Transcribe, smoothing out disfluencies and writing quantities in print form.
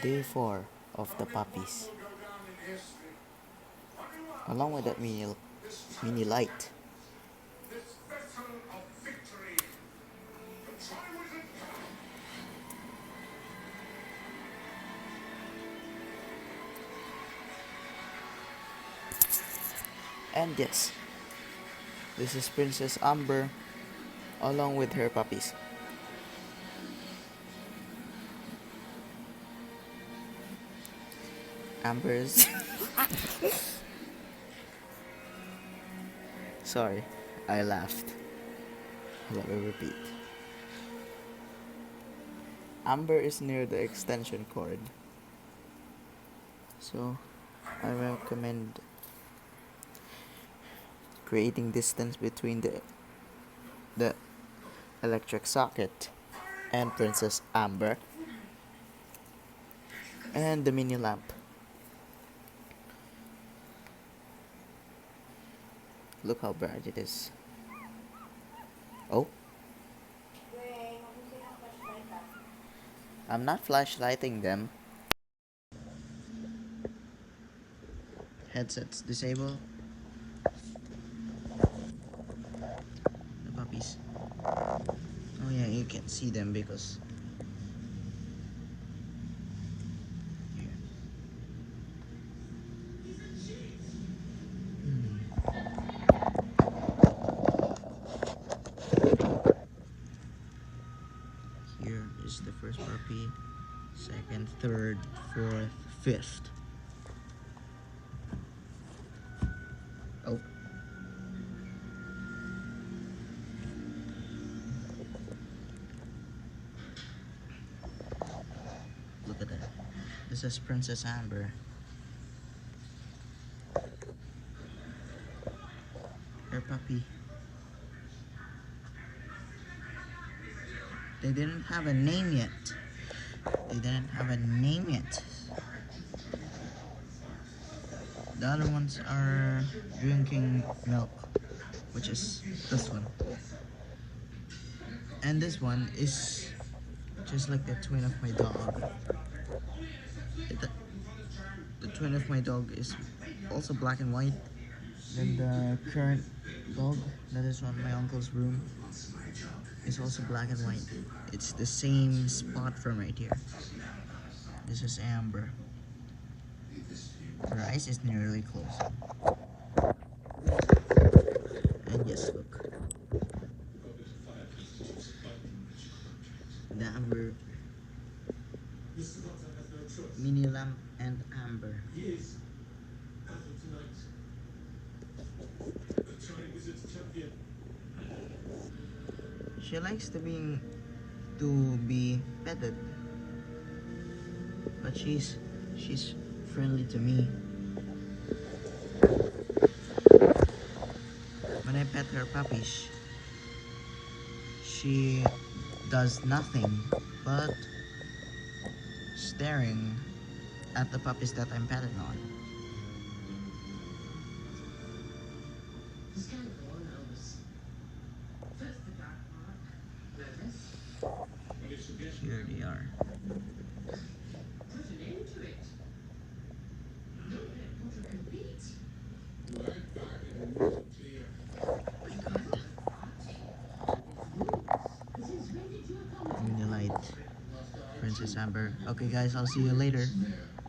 Day 4 of the puppies. Along with that mini light. And yes, this is Princess Amber along with her puppies. Amber's Sorry, I laughed. Let me repeat. Amber is near the extension cord, so I recommend creating distance between the electric socket and Princess Amber and the mini lamp. Look how bright it is. Oh, I'm not flashlighting them. Headsets disable. The puppies. Oh yeah, you can't see them because here. Here is the first puppy, second, third, fourth, fifth. Oh. Look at that. This is Princess Amber. Her puppy. They didn't have a name yet. The other ones are drinking milk, which is this one. And this one is just like the twin of my dog. The twin of my dog is also black and white. Then the current dog that is on my uncle's room is also black and white. It's the same spot from right here. This is Amber. Her eyes is nearly closed. And yes, look. The Amber mini lamp and Amber. She likes to be petted, but she's friendly to me. When I pet her puppies, she does nothing but staring at the puppies that I'm petting on. Here they are. Mini light, Princess Amber. Okay guys, I'll see you later.